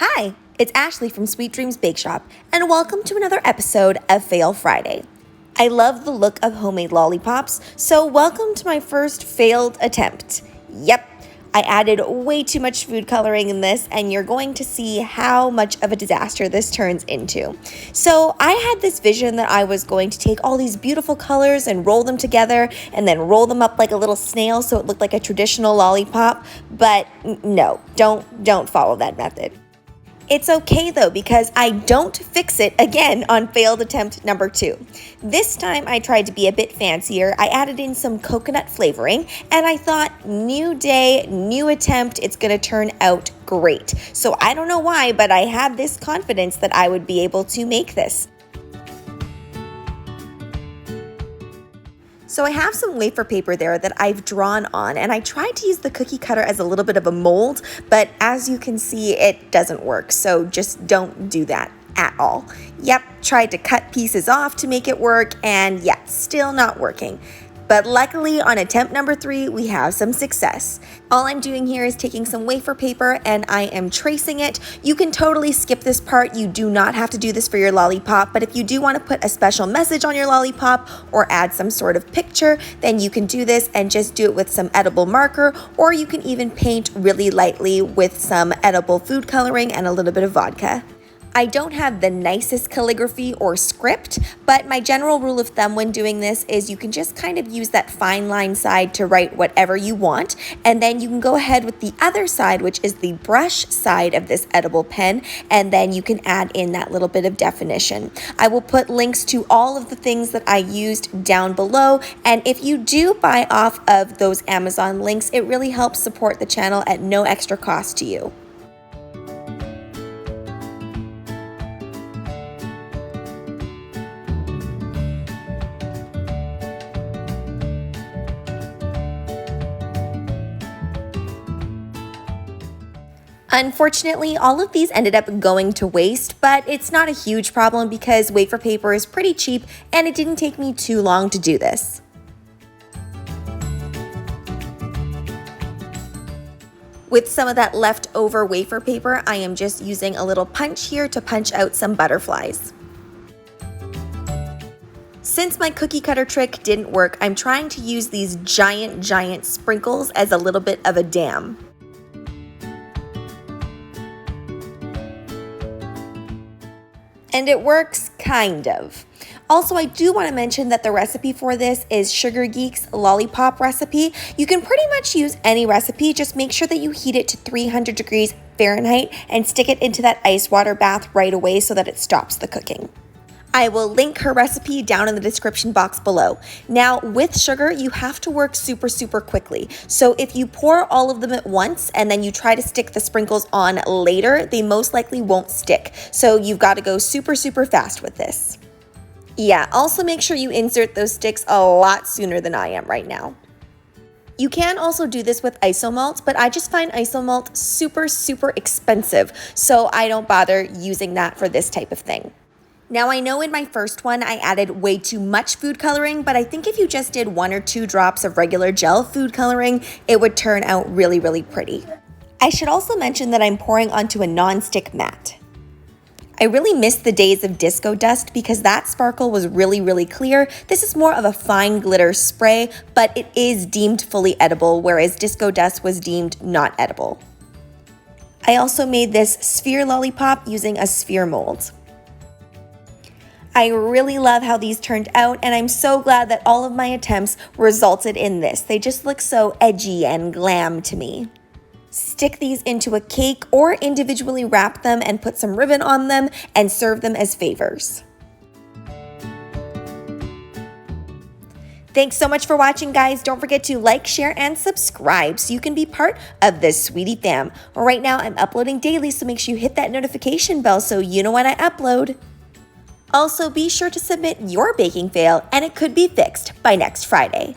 Hi, it's Ashleigh from Sweet Dreams Bake Shop, and welcome to another episode of Fail Friday. I love the look of homemade lollipops, so welcome to my first failed attempt. Yep, I added way too much food coloring in this, and you're going to see how much of a disaster this turns into. So I had this vision that I was going to take all these beautiful colors and roll them together, and then roll them up like a little snail so it looked like a traditional lollipop, but no, don't follow that method. It's okay though, because I don't fix it again on failed attempt number 2. This time I tried to be a bit fancier. I added in some coconut flavoring, and I thought, new day, new attempt, it's gonna turn out great. So I don't know why, but I had this confidence that I would be able to make this. So I have some wafer paper there that I've drawn on, and I tried to use the cookie cutter as a little bit of a mold, but as you can see, it doesn't work, so just don't do that at all. Yep, tried to cut pieces off to make it work, and yeah, still not working. But luckily on attempt number 3, we have some success. All I'm doing here is taking some wafer paper and I am tracing it. You can totally skip this part. You do not have to do this for your lollipop, but if you do want to put a special message on your lollipop or add some sort of picture, then you can do this and just do it with some edible marker, or you can even paint really lightly with some edible food coloring and a little bit of vodka. I don't have the nicest calligraphy or script, but my general rule of thumb when doing this is you can just kind of use that fine line side to write whatever you want, and then you can go ahead with the other side, which is the brush side of this edible pen, and then you can add in that little bit of definition. I will put links to all of the things that I used down below, and if you do buy off of those Amazon links, it really helps support the channel at no extra cost to you. Unfortunately, all of these ended up going to waste, but it's not a huge problem because wafer paper is pretty cheap and it didn't take me too long to do this. With some of that leftover wafer paper, I am just using a little punch here to punch out some butterflies. Since my cookie cutter trick didn't work, I'm trying to use these giant sprinkles as a little bit of a dam. And it works, kind of. Also, I do want to mention that the recipe for this is Sugar Geek's lollipop recipe. You can pretty much use any recipe, just make sure that you heat it to 300 degrees Fahrenheit and stick it into that ice water bath right away so that it stops the cooking. I will link her recipe down in the description box below. Now, with sugar, you have to work super quickly. So if you pour all of them at once and then you try to stick the sprinkles on later, they most likely won't stick. So you've got to go super fast with this. Yeah, also make sure you insert those sticks a lot sooner than I am right now. You can also do this with isomalt, but I just find isomalt super expensive, so I don't bother using that for this type of thing. Now, I know in my first one I added way too much food coloring, but I think if you just did 1 or 2 drops of regular gel food coloring, it would turn out really pretty. I should also mention that I'm pouring onto a non-stick mat. I really miss the days of disco dust because that sparkle was really clear. This is more of a fine glitter spray, but it is deemed fully edible, whereas disco dust was deemed not edible. I also made this sphere lollipop using a sphere mold. I really love how these turned out, and I'm so glad that all of my attempts resulted in this. They just look so edgy and glam to me. Stick these into a cake or individually wrap them and put some ribbon on them and serve them as favors. Thanks so much for watching, guys. Don't forget to like, share, and subscribe so you can be part of this sweetie fam. Right now, I'm uploading daily, so make sure you hit that notification bell so you know when I upload. Also, be sure to submit your baking fail, and it could be fixed by next Friday.